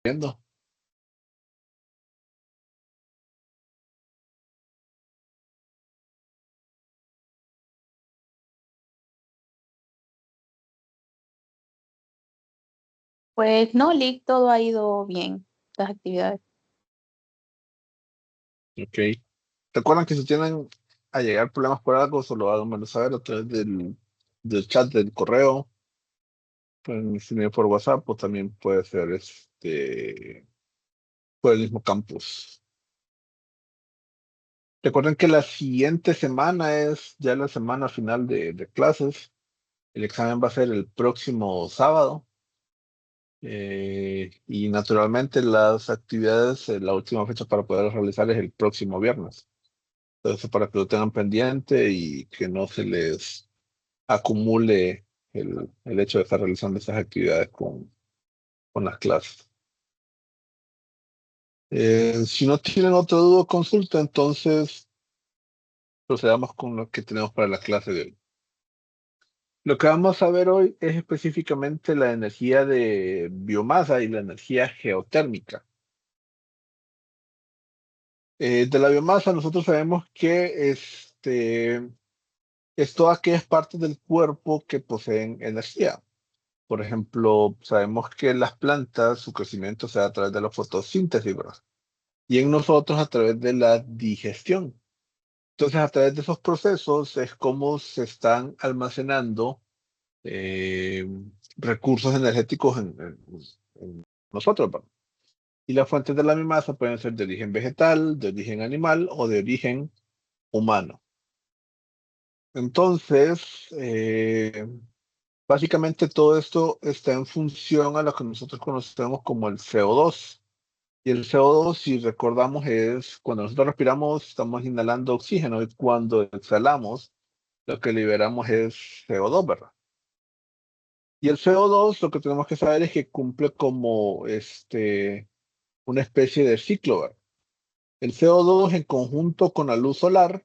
viendo. Pues no, Lick, todo ha ido bien, las actividades. Ok. Recuerden que si tienen a llegar problemas por algo, solo háganmelo saber a través del chat del correo. Pueden escribir por WhatsApp o también puede ser por el mismo campus. Recuerden que la siguiente semana es ya la semana final de clases. El examen va a ser el próximo sábado. Y naturalmente las actividades, la última fecha para poder realizar es el próximo viernes. Entonces, para que lo tengan pendiente y que no se les acumule el hecho de estar realizando esas actividades con las clases. Si no tienen otra duda o consulta, entonces procedamos con lo que tenemos para la clase de hoy. Lo que vamos a ver hoy es específicamente la energía de biomasa y la energía geotérmica. De la biomasa nosotros sabemos que es todas aquellas partes del cuerpo que poseen energía. Por ejemplo, sabemos que las plantas, su crecimiento se da a través de la fotosíntesis, ¿verdad? Y en nosotros a través de la digestión. Entonces, a través de esos procesos es como se están almacenando eh, recursos energéticos en nosotros, ¿verdad? Y las fuentes de la biomasa pueden ser de origen vegetal, de origen animal o de origen humano. Entonces, básicamente todo esto está en función a lo que nosotros conocemos como el CO2. Y el CO2, si recordamos, es cuando nosotros respiramos, estamos inhalando oxígeno y cuando exhalamos, lo que liberamos es CO2, ¿verdad? Y el CO2, lo que tenemos que saber es que cumple como una especie de ciclo, ¿verdad? El CO2 en conjunto con la luz solar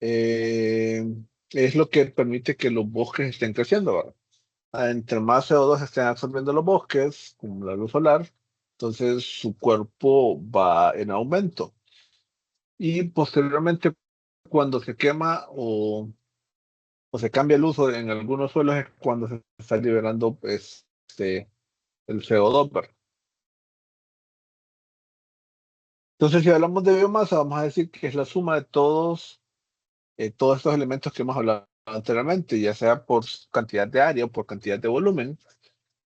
eh, es lo que permite que los bosques estén creciendo, ¿verdad? Entre más CO2 estén absorbiendo los bosques, como la luz solar, entonces su cuerpo va en aumento. Y posteriormente, cuando se quema o se cambia el uso en algunos suelos, es cuando se está liberando el CO2, ¿verdad? Entonces, si hablamos de biomasa, vamos a decir que es la suma de todos estos elementos que hemos hablado anteriormente, ya sea por cantidad de área o por cantidad de volumen,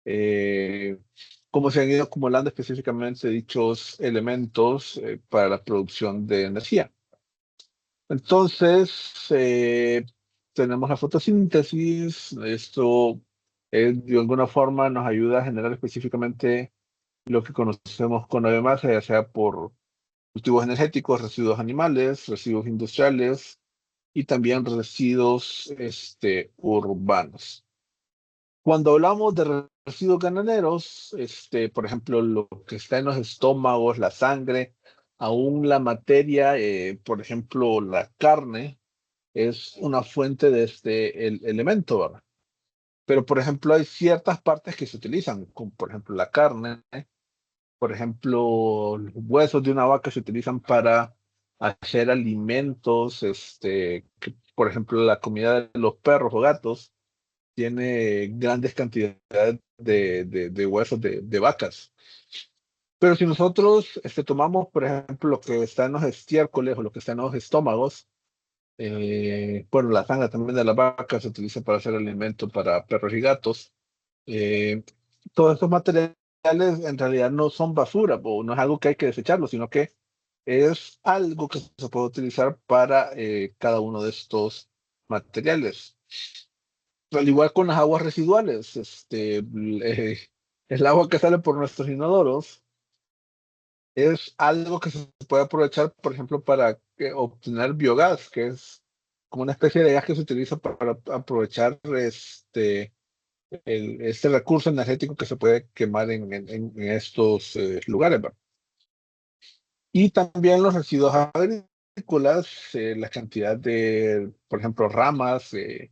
eh, cómo se han ido acumulando específicamente dichos elementos para la producción de energía. Entonces, tenemos la fotosíntesis. Esto de alguna forma nos ayuda a generar específicamente lo que conocemos con la biomasa, ya sea por cultivos energéticos, residuos animales, residuos industriales y también residuos urbanos. Cuando hablamos de residuos ganaderos, por ejemplo, lo que está en los estómagos, la sangre, aún la materia, por ejemplo, la carne, es una fuente de este elemento, ¿verdad? Pero, por ejemplo, hay ciertas partes que se utilizan, como por ejemplo la carne, por ejemplo, los huesos de una vaca se utilizan para hacer alimentos, por ejemplo, la comida de los perros o gatos tiene grandes cantidades de huesos de vacas. Pero si nosotros tomamos, por ejemplo, lo que está en los estiércoles o lo que está en los estómagos, bueno, la sangre también de las vacas se utiliza para hacer alimento para perros y gatos. Eh, Todos estos materiales en realidad no son basura o no es algo que hay que desecharlo, sino que es algo que se puede utilizar para cada uno de estos materiales. Al igual con las aguas residuales, el agua que sale por nuestros inodoros es algo que se puede aprovechar, por ejemplo, para obtener biogás, que es como una especie de gas que se utiliza para aprovechar este recurso energético que se puede quemar en estos lugares, ¿verdad? Y también los residuos agrícolas, la cantidad de, por ejemplo, ramas en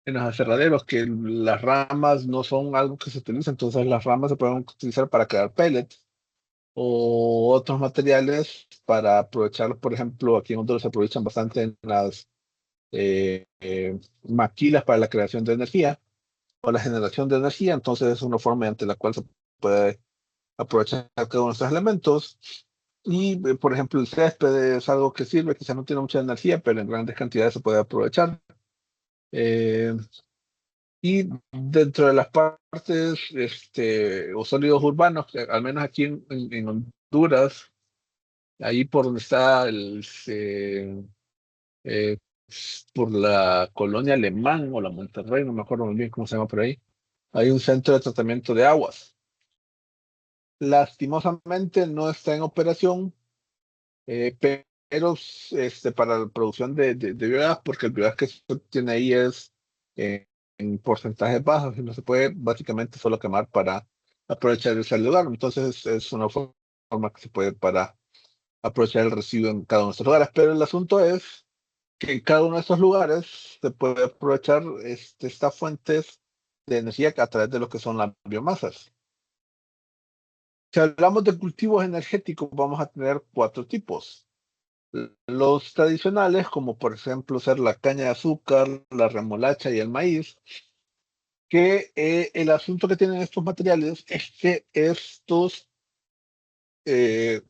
los aserraderos, que las ramas no son algo que se utiliza, entonces las ramas se pueden utilizar para crear pellets o otros materiales para aprovecharlos. Por ejemplo, aquí en Honduras se aprovechan bastante en las maquilas para la creación de energía o la generación de energía. Entonces es una forma mediante la cual se puede aprovechar cada uno de estos elementos. Y, por ejemplo, el césped es algo que sirve, quizá no tiene mucha energía, pero en grandes cantidades se puede aprovechar. Eh, y dentro de las partes o sólidos urbanos, al menos aquí en Honduras, ahí por donde está eh, por la colonia Alemán o la Monterrey, no me acuerdo muy bien cómo se llama por ahí, hay un centro de tratamiento de aguas. Lastimosamente no está en operación, pero para la producción de biogás, porque el biogás que se obtiene ahí es en porcentajes bajos y no se puede básicamente solo quemar para aprovechar ese lugar. Entonces es una forma que se puede para aprovechar el residuo en cada uno de estos lugares. Pero el asunto es que en cada uno de estos lugares se puede aprovechar estas fuentes de energía a través de lo que son las biomasas. Si hablamos de cultivos energéticos, vamos a tener cuatro tipos. Los tradicionales, como por ejemplo ser la caña de azúcar, la remolacha y el maíz, que el asunto que tienen estos materiales es que estos eh,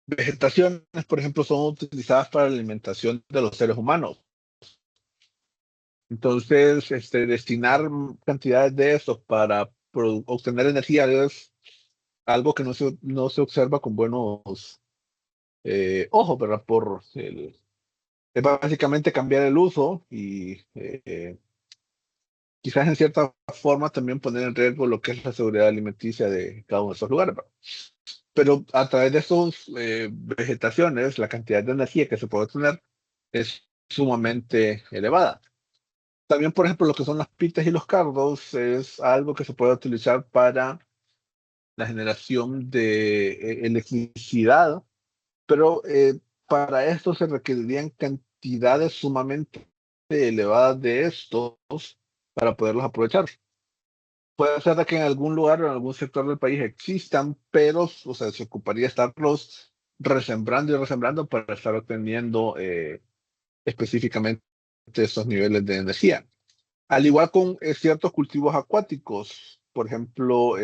vegetaciones, por ejemplo, son utilizadas para la alimentación de los seres humanos. Entonces, destinar cantidades de estos para obtener energía es algo que no se observa con buenos ojos, ¿verdad? Es básicamente cambiar el uso y quizás en cierta forma también poner en riesgo lo que es la seguridad alimenticia de cada uno de esos lugares, ¿verdad? Pero a través de esas vegetaciones, la cantidad de energía que se puede obtener es sumamente elevada. También, por ejemplo, lo que son las pitas y los cardos es algo que se puede utilizar para la generación de electricidad, pero para esto se requerirían cantidades sumamente elevadas de estos para poderlos aprovechar. Puede ser de que en algún lugar o en algún sector del país existan, pero o sea, se ocuparía estarlos resembrando y resembrando para estar obteniendo específicamente estos niveles de energía. Al igual con ciertos cultivos acuáticos, por ejemplo,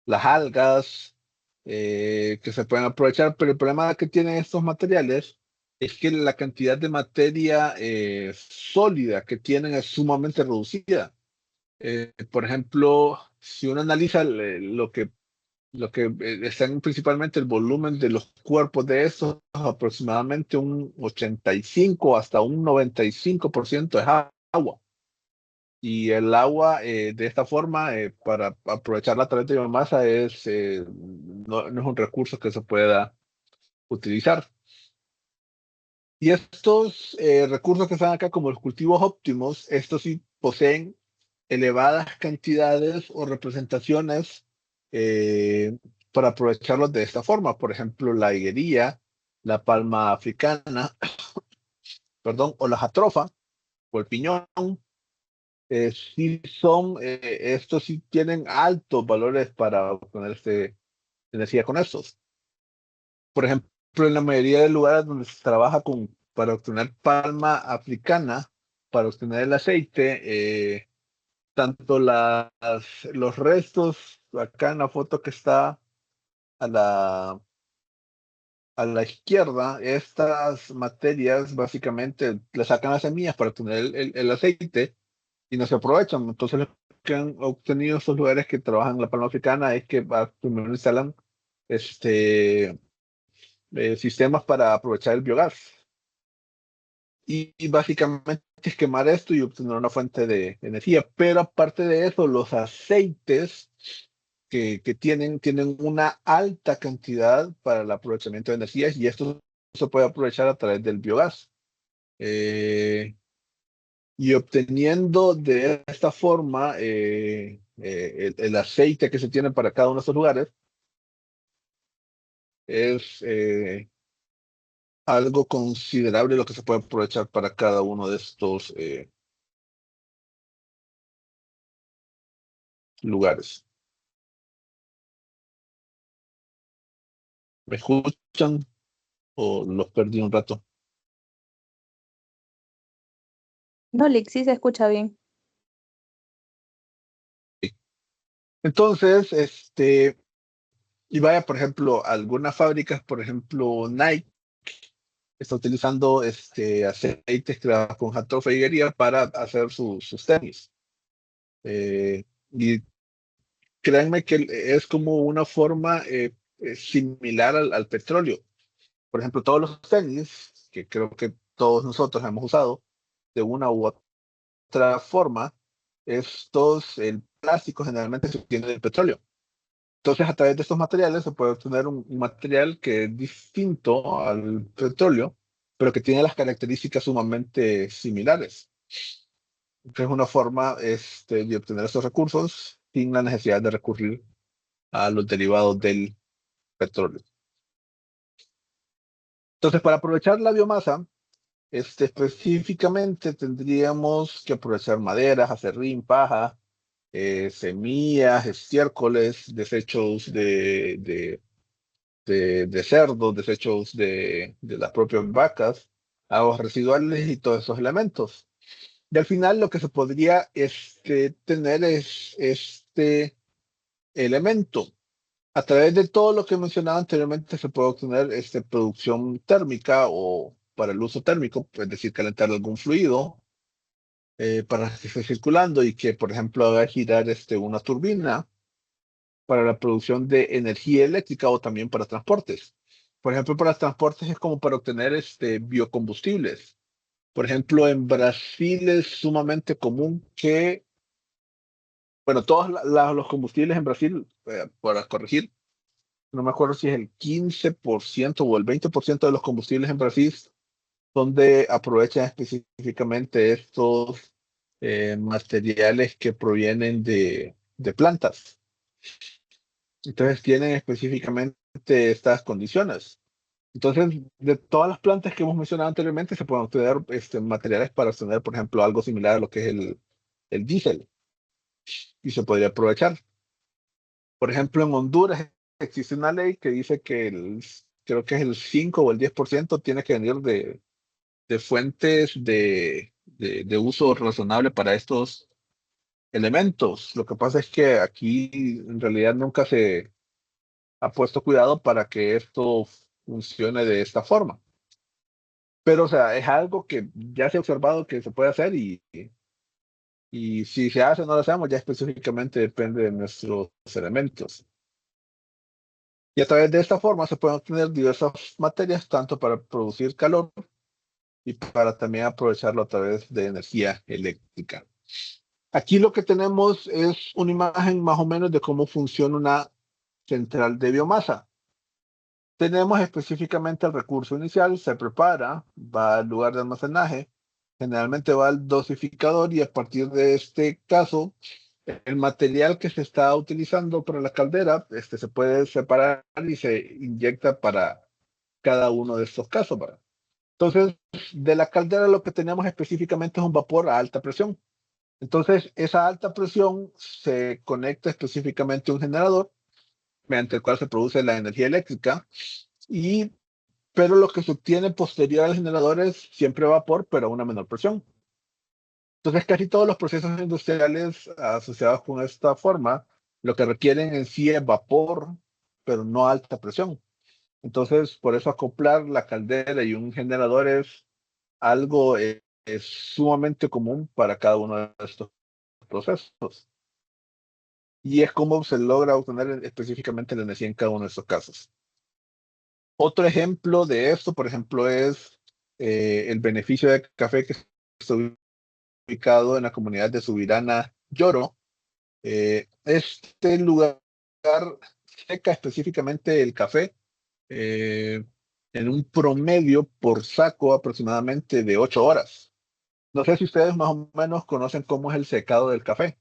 las algas que se pueden aprovechar, pero el problema que tienen estos materiales es que la cantidad de materia sólida que tienen es sumamente reducida. Por ejemplo, si uno analiza lo que están principalmente el volumen de los cuerpos de estos, aproximadamente un 85 hasta un 95% es agua. Y el agua, de esta forma, para aprovecharla a través de biomasa, no es un recurso que se pueda utilizar. Y estos recursos que están acá, como los cultivos óptimos, estos sí poseen elevadas cantidades o representaciones para aprovecharlos de esta forma. Por ejemplo, la higuería, la palma africana, perdón, o la jatrofa, o el piñón. Estos sí tienen altos valores para obtener energía con estos. Por ejemplo, en la mayoría de lugares donde se trabaja para obtener palma africana, para obtener el aceite, tanto los restos, acá en la foto que está a la izquierda, estas materias básicamente le sacan las semillas para obtener el aceite y no se aprovechan. Entonces, lo que han obtenido estos lugares que trabajan la palma africana es que primero instalan este, sistemas para aprovechar el biogás. Y básicamente es quemar esto y obtener una fuente de energía. Pero aparte de eso, los aceites que tienen una alta cantidad para el aprovechamiento de energías y esto se puede aprovechar a través del biogás. Eh, y obteniendo de esta forma el aceite que se tiene para cada uno de estos lugares es algo considerable lo que se puede aprovechar para cada uno de estos lugares. ¿Me escuchan o los perdí un rato? No, Lick, sí se escucha bien. Entonces, y vaya, por ejemplo, algunas fábricas, por ejemplo, Nike, está utilizando aceites creados con Jato Figuería para hacer sus tenis. Y créanme que es como una forma similar al petróleo. Por ejemplo, todos los tenis, que creo que todos nosotros hemos usado de una u otra forma, el plástico generalmente se obtiene del petróleo. Entonces, a través de estos materiales se puede obtener un material que es distinto al petróleo, pero que tiene las características sumamente similares. Que es una forma de obtener estos recursos sin la necesidad de recurrir a los derivados del petróleo. Entonces, para aprovechar la biomasa, específicamente tendríamos que aprovechar maderas, acerrín, paja, semillas, estiércoles, desechos de cerdos, desechos de las propias vacas, aguas residuales y todos esos elementos. Y al final lo que se podría tener es este elemento. A través de todo lo que mencionaba anteriormente se puede obtener producción térmica o para el uso térmico, es decir, calentar algún fluido para que esté circulando y que, por ejemplo, haga girar una turbina para la producción de energía eléctrica o también para transportes. Por ejemplo, para transportes es como para obtener biocombustibles. Por ejemplo, en Brasil es sumamente común que, bueno, todos los combustibles en Brasil, para corregir, no me acuerdo si es el 15% o el 20% de los combustibles en Brasil donde aprovechan específicamente estos materiales que provienen de plantas. Entonces tienen específicamente estas condiciones. Entonces, de todas las plantas que hemos mencionado anteriormente, se pueden obtener materiales para obtener, por ejemplo, algo similar a lo que es el diésel y se podría aprovechar. Por ejemplo, en Honduras existe una ley que dice que creo que es el 5 o el 10% tiene que venir de fuentes de uso razonable para estos elementos. Lo que pasa es que aquí en realidad nunca se ha puesto cuidado para que esto funcione de esta forma. Pero, o sea, es algo que ya se ha observado que se puede hacer y si se hace o no lo hacemos ya específicamente depende de nuestros elementos. Y a través de esta forma se pueden obtener diversas materias, tanto para producir calor y para también aprovecharlo a través de energía eléctrica. Aquí lo que tenemos es una imagen más o menos de cómo funciona una central de biomasa. Tenemos específicamente el recurso inicial, se prepara, va al lugar de almacenaje, generalmente va al dosificador y a partir de este caso, el material que se está utilizando para la caldera, se puede separar y se inyecta para cada uno de estos casos, ¿verdad? Entonces, de la caldera lo que tenemos específicamente es un vapor a alta presión. Entonces, esa alta presión se conecta específicamente a un generador mediante el cual se produce la energía eléctrica y pero lo que se obtiene posterior al generador es siempre vapor, pero a una menor presión. Entonces, casi todos los procesos industriales asociados con esta forma, lo que requieren en sí es vapor, pero no alta presión. Entonces, por eso acoplar la caldera y un generador es algo es sumamente común para cada uno de estos procesos. Y es como se logra obtener específicamente la energía en cada uno de estos casos. Otro ejemplo de esto, por ejemplo, es el beneficio de café que está ubicado en la comunidad de Subirana Lloro. Este lugar seca específicamente el café eh, en un promedio por saco aproximadamente de 8 horas. No sé si ustedes más o menos conocen cómo es el secado del café.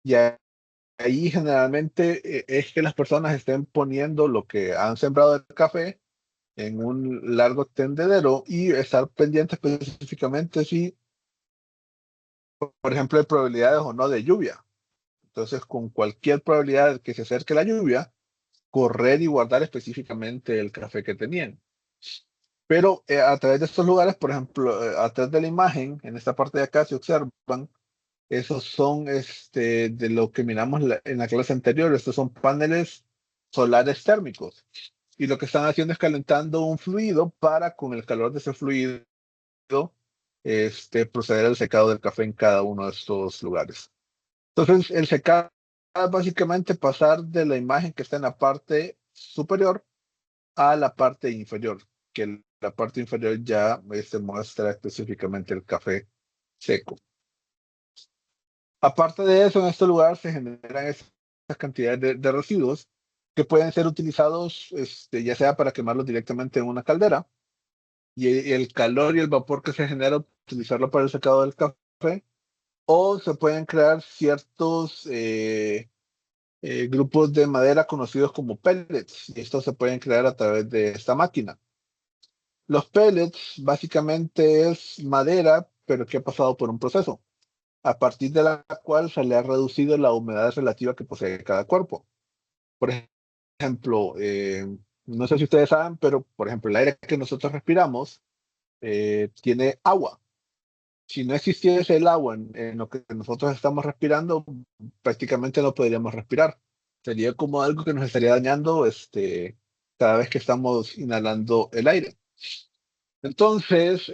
Y ahí generalmente es que las personas estén poniendo lo que han sembrado del café en un largo tendedero y estar pendiente específicamente si, por ejemplo, hay probabilidades o no de lluvia. Entonces, con cualquier probabilidad que se acerque la lluvia, correr y guardar específicamente el café que tenían. Pero a través de estos lugares, por ejemplo, a través de la imagen, en esta parte de acá se observan, esos son de lo que miramos en la clase anterior, estos son paneles solares térmicos. Y lo que están haciendo es calentando un fluido para con el calor de ese fluido proceder al secado del café en cada uno de estos lugares. Entonces, el secado es básicamente pasar de la imagen que está en la parte superior a la parte inferior, que la parte inferior ya muestra específicamente el café seco. Aparte de eso, en este lugar se generan esas cantidades de residuos que pueden ser utilizados ya sea para quemarlos directamente en una caldera y el calor y el vapor que se genera utilizarlo para el secado del café, o se pueden crear ciertos grupos de madera conocidos como pellets, y estos se pueden crear a través de esta máquina. Los pellets básicamente es madera, pero que ha pasado por un proceso, a partir de la cual se le ha reducido la humedad relativa que posee cada cuerpo. Por ejemplo, no sé si ustedes saben, pero por ejemplo, el aire que nosotros respiramos tiene agua. Si no existiese el agua en lo que nosotros estamos respirando, prácticamente no podríamos respirar. Sería como algo que nos estaría dañando cada vez que estamos inhalando el aire. Entonces,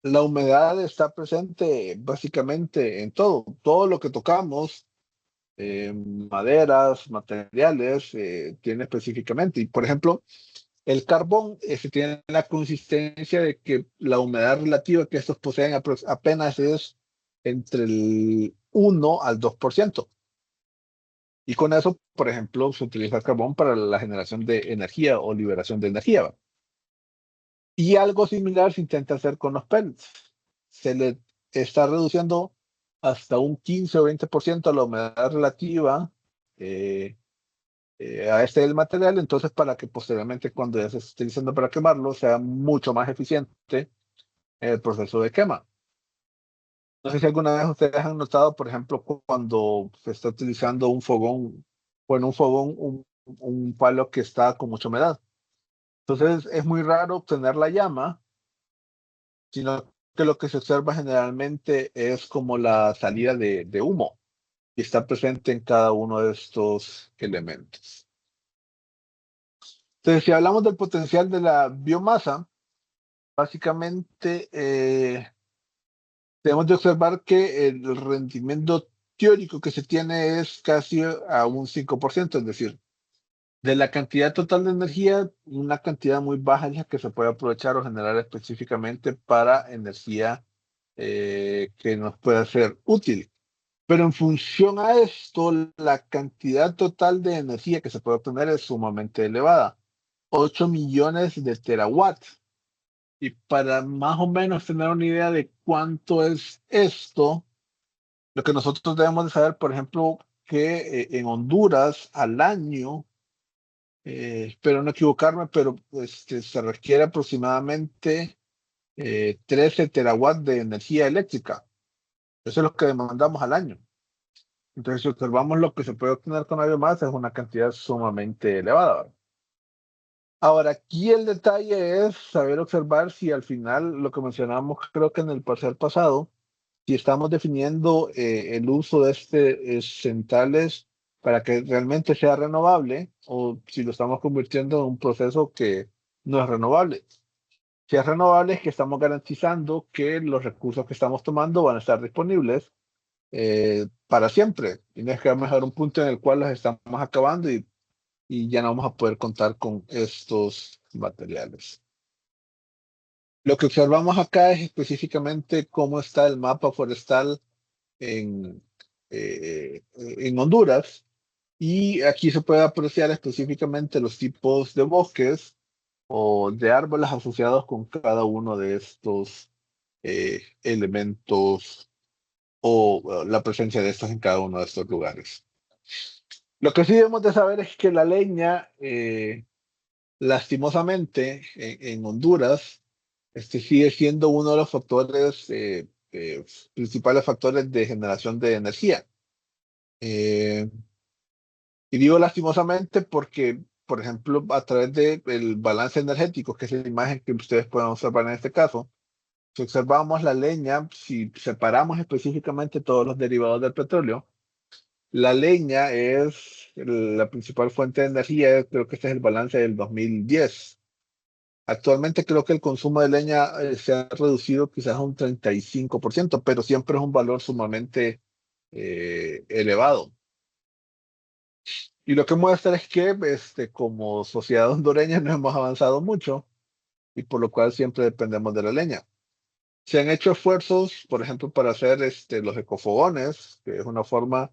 la humedad está presente básicamente en todo. Todo lo que tocamos, maderas, materiales, tiene específicamente. Y por ejemplo, el carbón tiene la consistencia de que la humedad relativa que estos poseen apenas es entre el 1 al 2%. Y con eso, por ejemplo, se utiliza el carbón para la generación de energía o liberación de energía, ¿va? Y algo similar se intenta hacer con los pellets. Se le está reduciendo hasta un 15 o 20% la humedad relativa eh, a del material, entonces para que posteriormente cuando ya se esté utilizando para quemarlo sea mucho más eficiente el proceso de quema. No sé si alguna vez ustedes han notado, por ejemplo, cuando se está utilizando un fogón, o en un fogón un palo que está con mucha humedad. Entonces es muy raro obtener la llama, sino que lo que se observa generalmente es como la salida de humo y está presente en cada uno de estos elementos. Entonces, si hablamos del potencial de la biomasa, básicamente tenemos de observar que el rendimiento teórico que se tiene es casi a un 5%, es decir, de la cantidad total de energía, una cantidad muy baja es la que se puede aprovechar o generar específicamente para energía que nos pueda ser útil. Pero en función a esto, la cantidad total de energía que se puede obtener es sumamente elevada, 8 millones de terawatts. Y para más o menos tener una idea de cuánto es esto, lo que nosotros debemos de saber, por ejemplo, que en Honduras al año, espero no equivocarme, pero se requiere aproximadamente 13 terawatts de energía eléctrica. Eso es lo que demandamos al año. Entonces, si observamos lo que se puede obtener con la biomasa, es una cantidad sumamente elevada, ¿verdad? Ahora, aquí el detalle es saber observar si al final, lo que mencionamos creo que en el parcial pasado, si estamos definiendo el uso de centrales para que realmente sea renovable o si lo estamos convirtiendo en un proceso que no es renovable. Si es renovable es que estamos garantizando que los recursos que estamos tomando van a estar disponibles para siempre. Y no es que vamos a llegar a un punto en el cual los estamos acabando y ya no vamos a poder contar con estos materiales. Lo que observamos acá es específicamente cómo está el mapa forestal en Honduras, y aquí se puede apreciar específicamente los tipos de bosques o de árboles asociados con cada uno de estos elementos o la presencia de estos en cada uno de estos lugares. Lo que sí debemos de saber es que la leña, lastimosamente, en Honduras, sigue siendo uno de los factores, principales factores de generación de energía. Eh, Y digo lastimosamente porque, por ejemplo, a través del balance energético, que es la imagen que ustedes pueden observar en este caso, si observamos la leña, si separamos específicamente todos los derivados del petróleo, la leña es la principal fuente de energía. Creo que este es el balance del 2010. Actualmente creo que el consumo de leña se ha reducido quizás a un 35%, pero siempre es un valor sumamente elevado. Y lo que muestra es que como sociedad hondureña no hemos avanzado mucho y por lo cual siempre dependemos de la leña. Se han hecho esfuerzos, por ejemplo, para hacer los ecofogones, que es una forma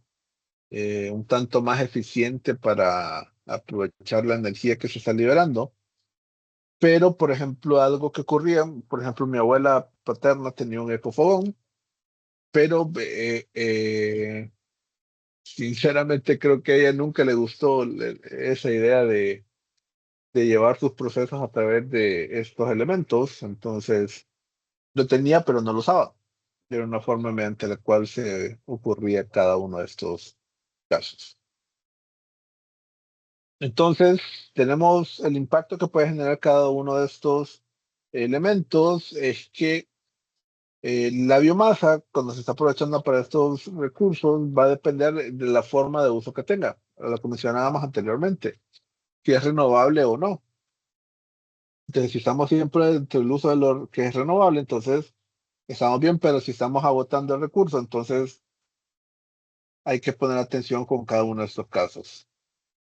un tanto más eficiente para aprovechar la energía que se está liberando. Pero, por ejemplo, algo que ocurría, por ejemplo, mi abuela paterna tenía un ecofogón, pero sinceramente creo que a ella nunca le gustó esa idea de llevar sus procesos a través de estos elementos. Entonces, lo tenía, pero no lo usaba. Era una forma mediante la cual se ocurría cada uno de estos casos. Entonces, tenemos el impacto que puede generar cada uno de estos elementos, es que la biomasa, cuando se está aprovechando para estos recursos, va a depender de la forma de uso que tenga, lo que mencionábamos anteriormente, si es renovable o no. Entonces, si estamos siempre entre el uso de lo que es renovable, entonces estamos bien, pero si estamos agotando el recurso, entonces hay que poner atención con cada uno de estos casos.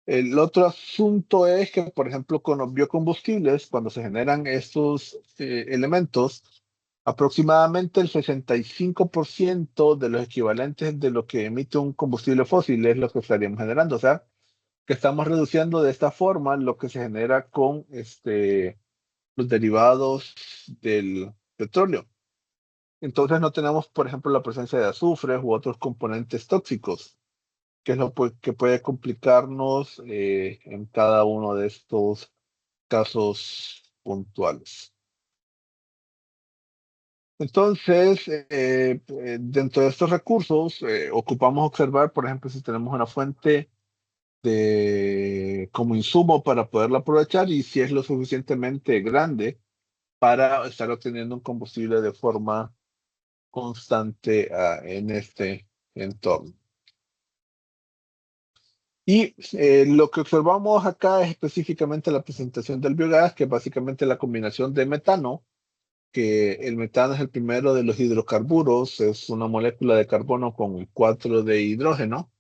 El otro asunto es que, por ejemplo, con los biocombustibles, cuando se generan estos elementos, aproximadamente el 65% de los equivalentes de lo que emite un combustible fósil es lo que estaríamos generando. O sea, que estamos reduciendo de esta forma lo que se genera con los derivados del petróleo. Entonces no tenemos, por ejemplo, la presencia de azufre u otros componentes tóxicos, que es lo que puede complicarnos en cada uno de estos casos puntuales. Entonces, dentro de estos recursos, ocupamos observar, por ejemplo, si tenemos una fuente como insumo para poderla aprovechar y si es lo suficientemente grande para estar obteniendo un combustible de forma constante en este entorno. Y lo que observamos acá es específicamente la presentación del biogás, que es básicamente la combinación de metano, que el metano es el primero de los hidrocarburos, es una molécula de carbono con 4 de hidrógeno,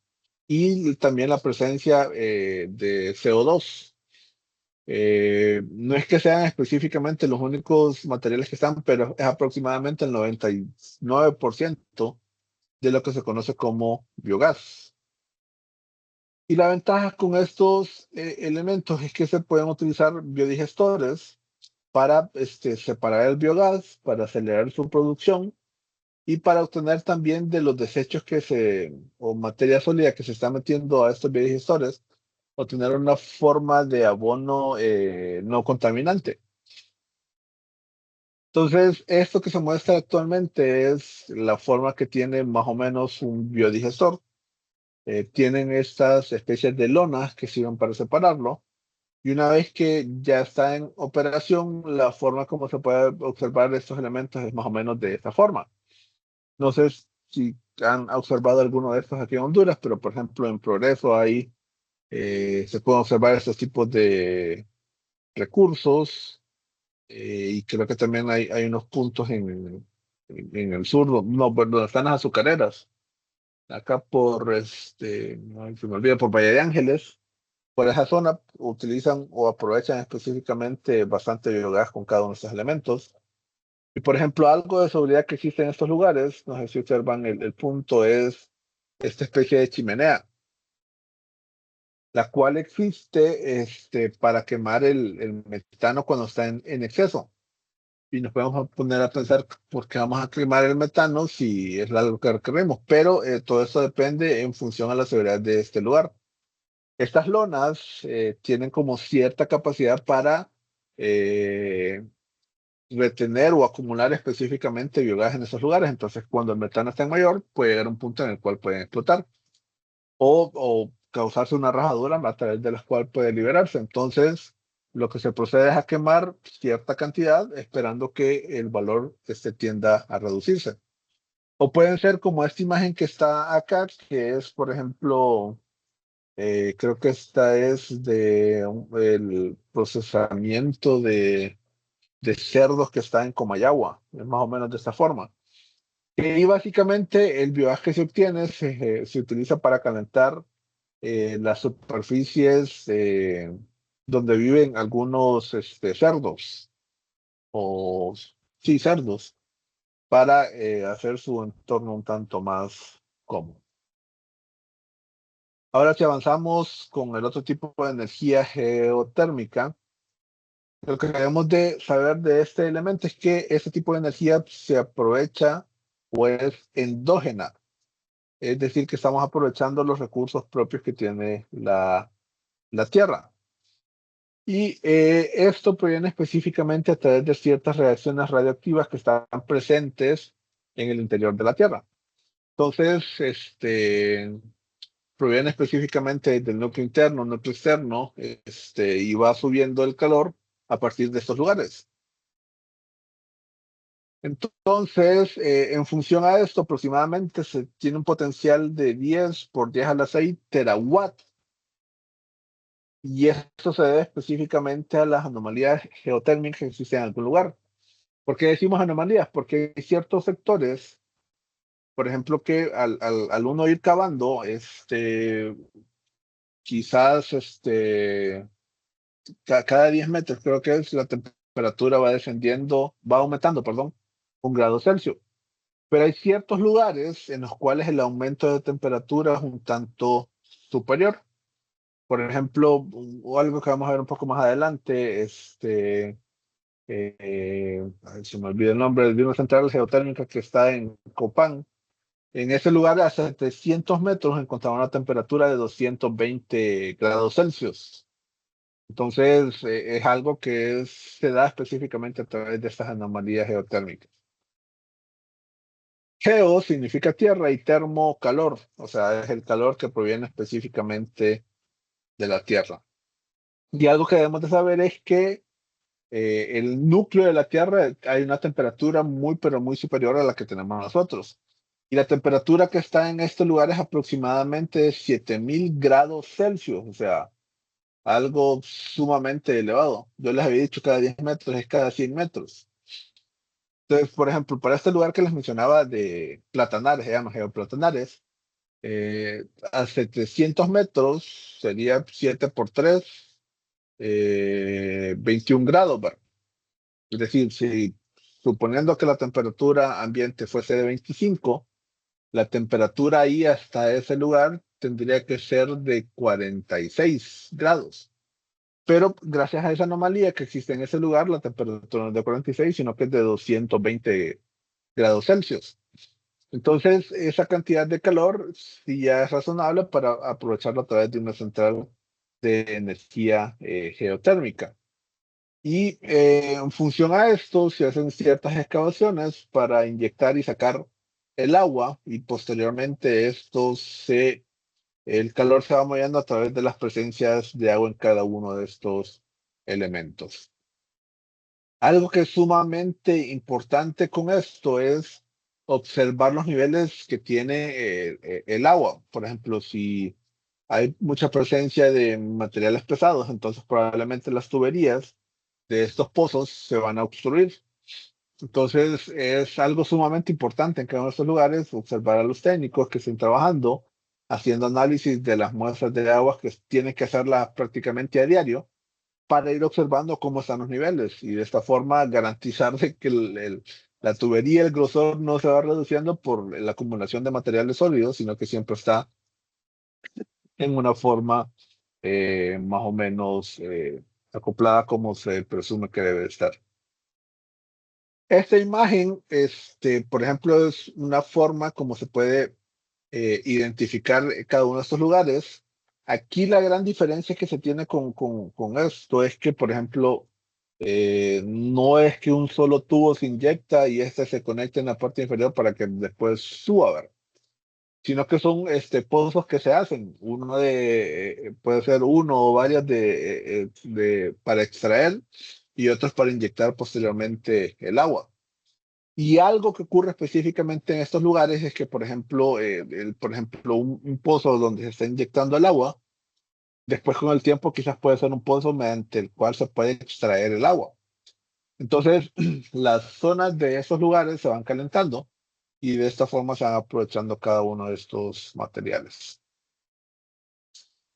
y también la presencia de CO2. No es que sean específicamente los únicos materiales que están, pero es aproximadamente el 99% de lo que se conoce como biogás. Y la ventaja con estos elementos es que se pueden utilizar biodigestores para separar el biogás, para acelerar su producción y para obtener también de los desechos o materia sólida que se está metiendo a estos biodigestores, obtener una forma de abono no contaminante. Entonces, esto que se muestra actualmente es la forma que tiene más o menos un biodigestor. Tienen estas especies de lonas que sirven para separarlo. Y una vez que ya está en operación, la forma como se puede observar estos elementos es más o menos de esta forma. No sé si han observado alguno de estos aquí en Honduras, pero por ejemplo en Progreso ahí se pueden observar estos tipos de recursos y creo que también hay unos puntos en el sur, no, bueno, donde están las azucareras, acá por, ay, se me olvida, por Valle de Ángeles. Por esa zona utilizan o aprovechan específicamente bastante biogás con cada uno de estos elementos. Y por ejemplo, algo de seguridad que existe en estos lugares, no sé si observan el punto, es esta especie de chimenea, la cual existe para quemar el metano cuando está en exceso. Y nos podemos poner a pensar por qué vamos a quemar el metano si es algo que requerimos, pero todo eso depende en función a la seguridad de este lugar. Estas lonas tienen como cierta capacidad para eh, retener o acumular específicamente biogás en esos lugares. Entonces, cuando el metano está en mayor, puede llegar a un punto en el cual pueden explotar. O causarse una rajadura a través de la cual puede liberarse. Entonces, lo que se procede es a quemar cierta cantidad, esperando que el valor tienda a reducirse. O pueden ser como esta imagen que está acá, que es, por ejemplo, creo que esta es el procesamiento de cerdos que está en Comayagua, es más o menos de esta forma. Y básicamente el biogás que se obtiene se utiliza para calentar las superficies donde viven algunos cerdos, o sí, cerdos, para hacer su entorno un tanto más cómodo. Ahora, si avanzamos con el otro tipo de energía geotérmica, lo que debemos de saber de este elemento es que este tipo de energía se aprovecha o es endógena, es decir, que estamos aprovechando los recursos propios que tiene la Tierra. Y esto proviene específicamente a través de ciertas reacciones radioactivas que están presentes en el interior de la Tierra. Entonces, proviene específicamente del núcleo interno, núcleo externo, y va subiendo el calor a partir de estos lugares. Entonces, en función a esto, aproximadamente se tiene un potencial de 10 por 10 a la 6 terawatt. Y esto se debe específicamente a las anomalías geotérmicas que existen en algún lugar. ¿Por qué decimos anomalías? Porque hay ciertos sectores, por ejemplo, que al uno ir cavando, quizás cada 10 metros, creo que es, la temperatura va descendiendo, va aumentando, perdón, 1 grado Celsius. Pero hay ciertos lugares en los cuales el aumento de temperatura es un tanto superior. Por ejemplo, o algo que vamos a ver un poco más adelante, ay, se me olvida el nombre, de una central geotérmica que está en Copán. En ese lugar, a 700 metros, encontraba una temperatura de 220 grados Celsius. Entonces, es algo que se da específicamente a través de estas anomalías geotérmicas. Geo significa tierra y termo calor, o sea, es el calor que proviene específicamente de la tierra. Y algo que debemos de saber es que el núcleo de la Tierra hay una temperatura muy, pero muy superior a la que tenemos nosotros. Y la temperatura que está en este lugar es aproximadamente 7000 grados Celsius, o sea, algo sumamente elevado. Yo les había dicho cada 10 metros, es cada 100 metros. Entonces, por ejemplo, para este lugar que les mencionaba de Platanares, se llama Geoplatanares, a 700 metros sería 7 por 3, 21 grados, ¿verdad? Es decir, si suponiendo que la temperatura ambiente fuese de 25, la temperatura ahí hasta ese lugar tendría que ser de 46 grados. Pero gracias a esa anomalía que existe en ese lugar, la temperatura no es de 46, sino que es de 220 grados Celsius. Entonces, esa cantidad de calor sí ya es razonable para aprovecharlo a través de una central de energía geotérmica. Y en función a esto, se hacen ciertas excavaciones para inyectar y sacar el agua y posteriormente el calor se va moviendo a través de las presencias de agua en cada uno de estos elementos. Algo que es sumamente importante con esto es observar los niveles que tiene el agua. Por ejemplo, si hay mucha presencia de materiales pesados, entonces probablemente las tuberías de estos pozos se van a obstruir. Entonces es algo sumamente importante en cada uno de estos lugares observar a los técnicos que estén trabajando, haciendo análisis de las muestras de agua que tienen que hacerlas prácticamente a diario para ir observando cómo están los niveles y de esta forma garantizar de que la tubería, el grosor no se va reduciendo por la acumulación de materiales sólidos, sino que siempre está en una forma más o menos acoplada como se presume que debe estar. Esta imagen, por ejemplo, es una forma como se puede identificar cada uno de estos lugares. Aquí la gran diferencia que se tiene con esto es que, por ejemplo, no es que un solo tubo se inyecta y este se conecta en la parte inferior para que después suba, ¿verdad? sino que son pozos que se hacen. Puede ser uno o varios para extraer y otros para inyectar posteriormente el agua. Y algo que ocurre específicamente en estos lugares es que, por ejemplo, un pozo donde se está inyectando el agua, después con el tiempo quizás puede ser un pozo mediante el cual se puede extraer el agua. Entonces, las zonas de esos lugares se van calentando y de esta forma se van aprovechando cada uno de estos materiales.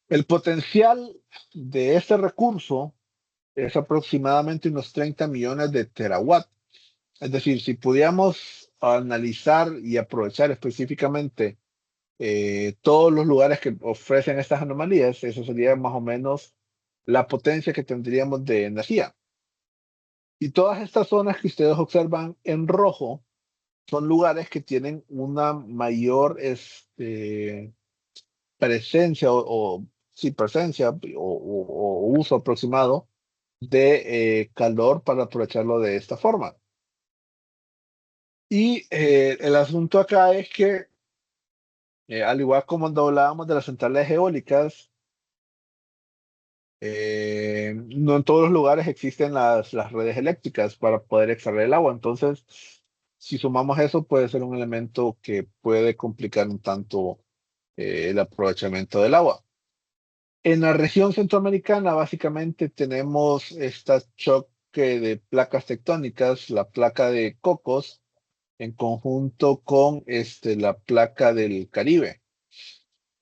El potencial de este recurso es aproximadamente unos 30 millones de terawatt. Es decir, si pudiéramos analizar y aprovechar específicamente todos los lugares que ofrecen estas anomalías, eso sería más o menos la potencia que tendríamos de energía. Y todas estas zonas que ustedes observan en rojo son lugares que tienen una mayor presencia sí, presencia o uso aproximado de calor para aprovecharlo de esta forma. Y el asunto acá es que, al igual como cuando hablábamos de las centrales eólicas, no en todos los lugares existen las redes eléctricas para poder extraer el agua. Entonces, si sumamos eso, puede ser un elemento que puede complicar un tanto el aprovechamiento del agua. En la región centroamericana, básicamente tenemos este choque de placas tectónicas, la placa de Cocos, en conjunto con la placa del Caribe.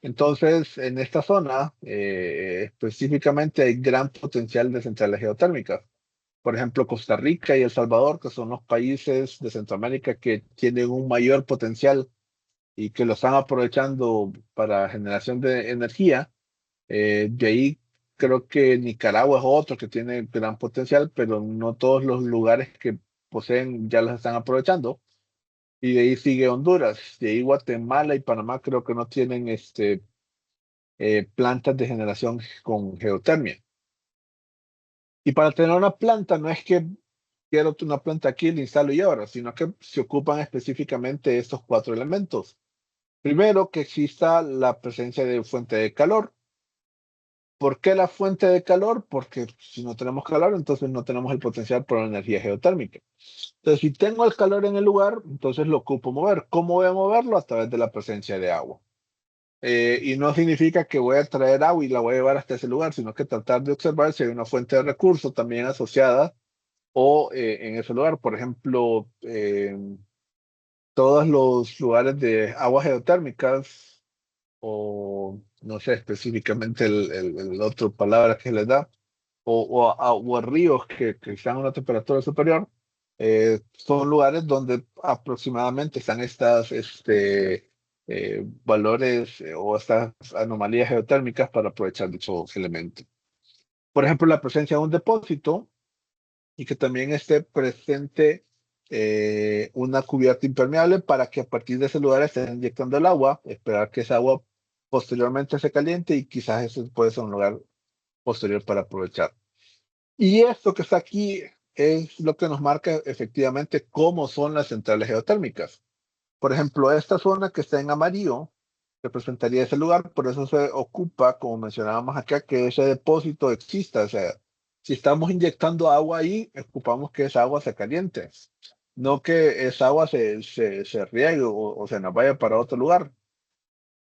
Entonces, en esta zona, específicamente hay gran potencial de centrales geotérmicas. Por ejemplo, Costa Rica y El Salvador, que son los países de Centroamérica que tienen un mayor potencial y que lo están aprovechando para generación de energía. De ahí creo que Nicaragua es otro que tiene gran potencial, pero no todos los lugares que poseen ya los están aprovechando. Y de ahí sigue Honduras, de ahí Guatemala y Panamá creo que no tienen plantas de generación con geotermia. Y para tener una planta no es que quiero una planta aquí, la instalo y ahora, sino que se ocupan específicamente estos cuatro elementos. Primero, que exista la presencia de fuente de calor. ¿Por qué la fuente de calor? Porque si no tenemos calor, entonces no tenemos el potencial por la energía geotérmica. Entonces, si tengo el calor en el lugar, entonces lo ocupo mover. ¿Cómo voy a moverlo? A través de la presencia de agua. Y no significa que voy a traer agua y la voy a llevar hasta ese lugar, sino que tratar de observar si hay una fuente de recurso también asociada o en ese lugar. Por ejemplo, todos los lugares de aguas geotérmicas o no sé específicamente el otro palabra que les da, o ríos que están a una temperatura superior, son lugares donde aproximadamente están estas valores o estas anomalías geotérmicas para aprovechar dichos elementos. Por ejemplo, la presencia de un depósito y que también esté presente una cubierta impermeable para que a partir de ese lugar estén inyectando el agua, esperar que esa agua posteriormente se caliente y quizás ese puede ser un lugar posterior para aprovechar. Y esto que está aquí es lo que nos marca efectivamente cómo son las centrales geotérmicas. Por ejemplo, esta zona que está en amarillo representaría ese lugar, por eso se ocupa, como mencionábamos acá, que ese depósito exista. O sea, si estamos inyectando agua ahí, ocupamos que esa agua se caliente, no que esa agua se riegue o se nos vaya para otro lugar.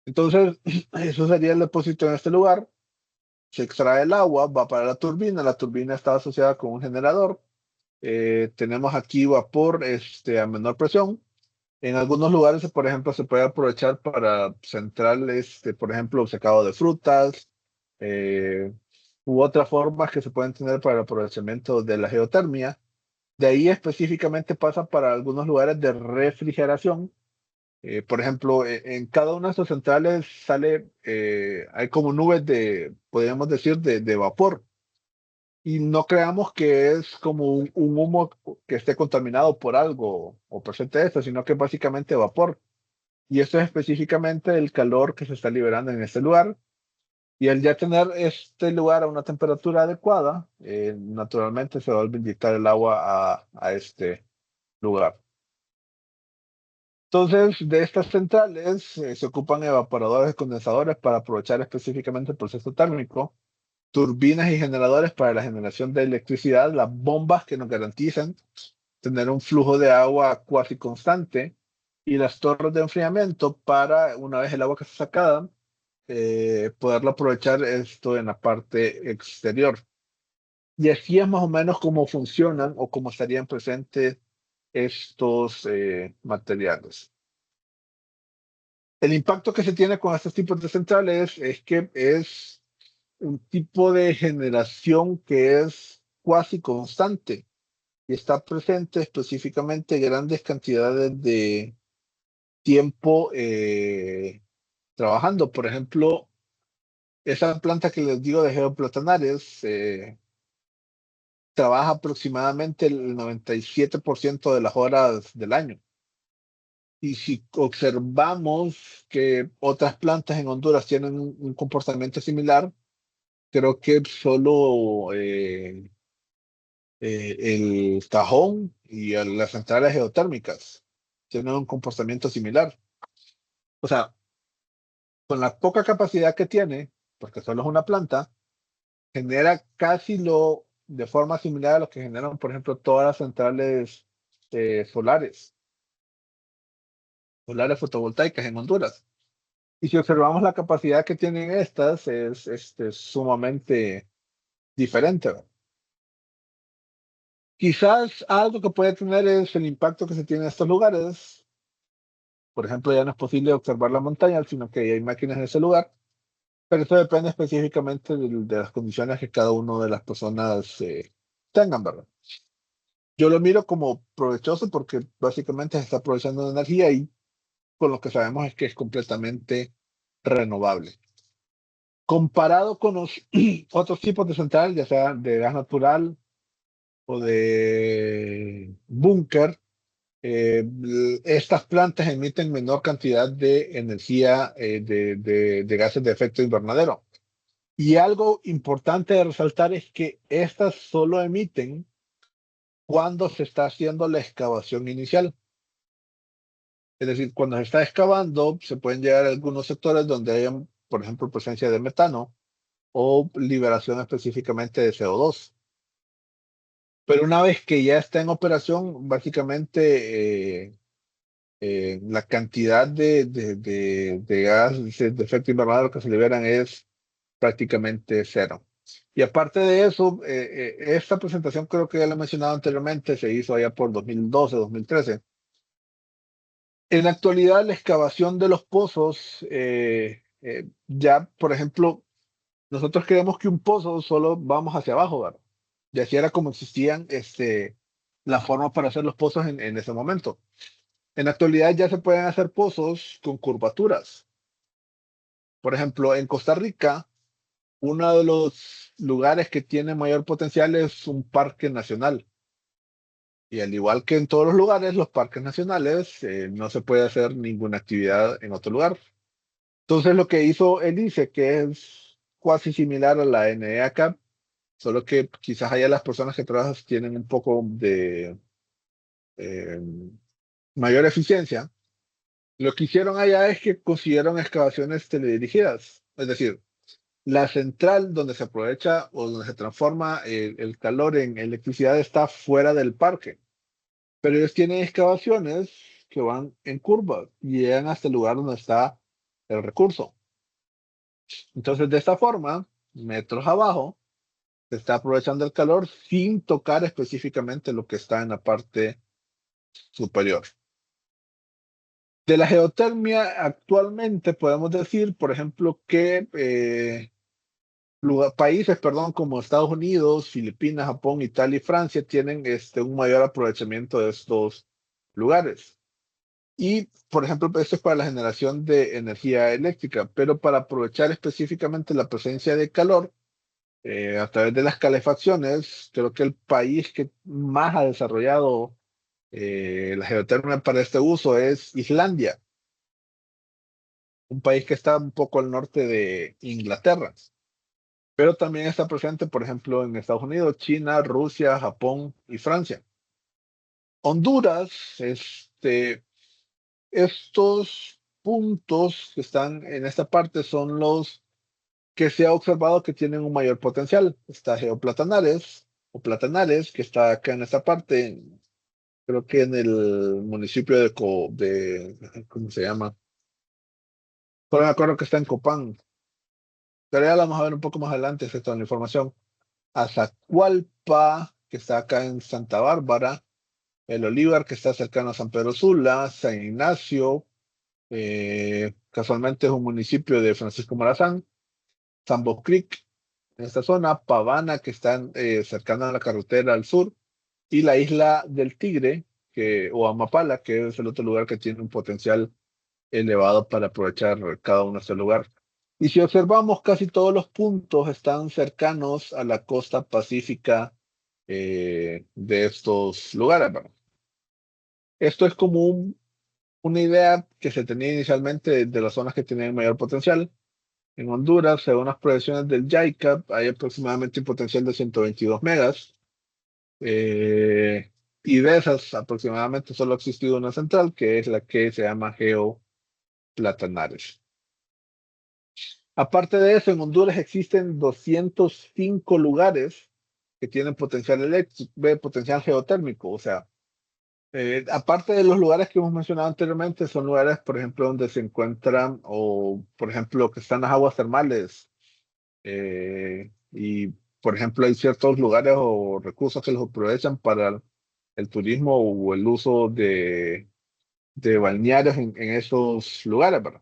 Entonces, eso sería el depósito en este lugar. Se extrae el agua, va para la turbina está asociada con un generador. Tenemos aquí vapor a menor presión. En algunos lugares, por ejemplo, se puede aprovechar para centrales, por ejemplo, secado de frutas, eh, u otras formas que se pueden tener para el aprovechamiento de la geotermia. De ahí específicamente pasa para algunos lugares de refrigeración. Por ejemplo, en cada una de estas centrales hay como nubes podríamos decir, de vapor. Y no creamos que es como un humo que esté contaminado por algo o presente esto, sino que es básicamente vapor. Y esto es específicamente el calor que se está liberando en este lugar. Y al ya tener este lugar a una temperatura adecuada, naturalmente se va a inyectar el agua a este lugar. Entonces, de estas centrales se ocupan evaporadores condensadores para aprovechar específicamente el proceso térmico, turbinas y generadores para la generación de electricidad, las bombas que nos garantizan tener un flujo de agua cuasi constante y las torres de enfriamiento para, una vez el agua que está sacada, poderlo aprovechar esto en la parte exterior. Y así es más o menos cómo funcionan o cómo estarían presentes estos materiales. El impacto que se tiene con estos tipos de centrales es que es un tipo de generación que es cuasi constante y está presente específicamente grandes cantidades de tiempo trabajando. Por ejemplo, esa planta que les digo de geoplatanares trabaja aproximadamente el 97% de las horas del año. Y si observamos que otras plantas en Honduras tienen un comportamiento similar, creo que solo el Cajón y las centrales geotérmicas tienen un comportamiento similar. O sea, con la poca capacidad que tiene, porque solo es una planta, genera casi lo de forma similar a lo que generan, por ejemplo, todas las centrales solares fotovoltaicas en Honduras. Y si observamos la capacidad que tienen estas, es sumamente diferente, ¿verdad? Quizás algo que puede tener es el impacto que se tiene en estos lugares. Por ejemplo, ya no es posible observar la montaña, sino que hay máquinas en ese lugar. Pero eso depende específicamente de las condiciones que cada una de las personas tengan, ¿verdad? Yo lo miro como provechoso porque básicamente se está aprovechando de energía y con lo que sabemos es que es completamente renovable. Comparado con los otros tipos de central, ya sea de gas natural o de búnker, estas plantas emiten menor cantidad de energía de gases de efecto invernadero. Y algo importante de resaltar es que estas solo emiten cuando se está haciendo la excavación inicial. Es decir, cuando se está excavando, se pueden llegar a algunos sectores donde hay, por ejemplo, presencia de metano o liberación específicamente de CO2. Pero una vez que ya está en operación, básicamente la cantidad de gases de efecto invernadero que se liberan es prácticamente cero. Y aparte de eso, esta presentación creo que ya la he mencionado anteriormente, se hizo allá por 2012, 2013. En la actualidad, la excavación de los pozos, ya, por ejemplo, nosotros creemos que un pozo solo vamos hacia abajo, ¿verdad? Y así era como existían la forma para hacer los pozos en ese momento. En la actualidad ya se pueden hacer pozos con curvaturas. Por ejemplo, en Costa Rica, uno de los lugares que tiene mayor potencial es un parque nacional. Y al igual que en todos los lugares, los parques nacionales no se puede hacer ninguna actividad en otro lugar. Entonces lo que hizo el ICE, que es casi similar a la NEACAP, solo que quizás allá las personas que trabajan tienen un poco de eh, mayor eficiencia. Lo que hicieron allá es que consiguieron excavaciones teledirigidas. Es decir, la central donde se aprovecha o donde se transforma el calor en electricidad está fuera del parque. Pero ellos tienen excavaciones que van en curva y llegan hasta el lugar donde está el recurso. Entonces, de esta forma, metros abajo, se está aprovechando el calor sin tocar específicamente lo que está en la parte superior. De la geotermia, actualmente podemos decir, por ejemplo, que países, perdón, como Estados Unidos, Filipinas, Japón, Italia y Francia tienen un mayor aprovechamiento de estos lugares. Y, por ejemplo, esto es para la generación de energía eléctrica, pero para aprovechar específicamente la presencia de calor a través de las calefacciones, creo que el país que más ha desarrollado la geotermia para este uso es Islandia, un país que está un poco al norte de Inglaterra, pero también está presente, por ejemplo, en Estados Unidos, China, Rusia, Japón y Francia. Honduras, Estos puntos que están en esta parte son los que se ha observado que tienen un mayor potencial. Está Geoplatanares o Platanares, que está acá en esta parte, creo que en el municipio ¿cómo se llama? Pero me acuerdo que está en Copán. Pero ya la vamos a ver un poco más adelante, esta es toda la información. Azacualpa, que está acá en Santa Bárbara. El Olivar, que está cercano a San Pedro Sula. San Ignacio, casualmente es un municipio de Francisco Morazán. Sambo Creek, en esta zona. Pavana, que está cercana a la carretera al sur. Y la isla del Tigre, o Amapala, que es el otro lugar que tiene un potencial elevado para aprovechar cada uno de estos lugares. Y si observamos, casi todos los puntos están cercanos a la costa pacífica de estos lugares, ¿verdad? Esto es como una idea que se tenía inicialmente de las zonas que tienen mayor potencial. En Honduras, según las proyecciones del JICAP, hay aproximadamente un potencial de 122 megas. eh, y de esas, aproximadamente solo ha existido una central, que es la que se llama Geo Platanares. Aparte de eso, en Honduras existen 205 lugares que tienen potencial eléctrico, potencial geotérmico. O sea, aparte de los lugares que hemos mencionado anteriormente, son lugares, por ejemplo, donde se encuentran, o por ejemplo, que están las aguas termales. Y, por ejemplo, hay ciertos lugares o recursos que los aprovechan para el turismo o el uso de balnearios en esos lugares, ¿verdad?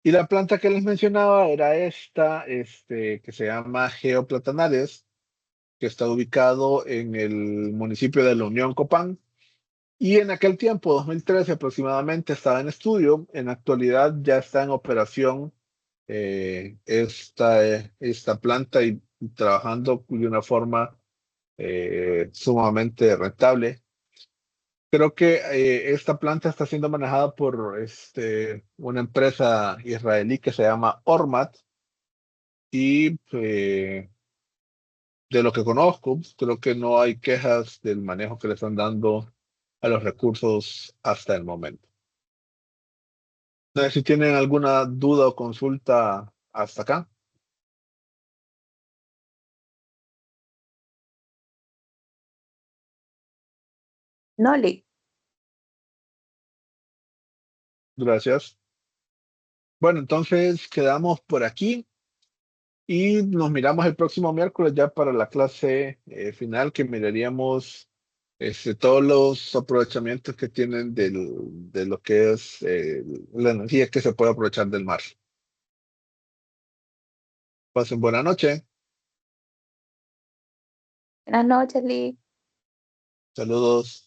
Y la planta que les mencionaba era esta, que se llama Geoplatanares, que está ubicado en el municipio de La Unión, Copán. Y en aquel tiempo, 2013 aproximadamente, estaba en estudio. En la actualidad ya está en operación esta planta y trabajando de una forma sumamente rentable. Creo que esta planta está siendo manejada por una empresa israelí que se llama Ormat y de lo que conozco, creo que no hay quejas del manejo que le están dando a los recursos hasta el momento. No sé si tienen alguna duda o consulta hasta acá. No, Lick. Gracias. Bueno, entonces quedamos por aquí y nos miramos el próximo miércoles ya para la clase final que miraríamos todos los aprovechamientos que tienen de lo que es la energía que se puede aprovechar del mar. Pasen buena noche. Buenas noches, Lick. Saludos.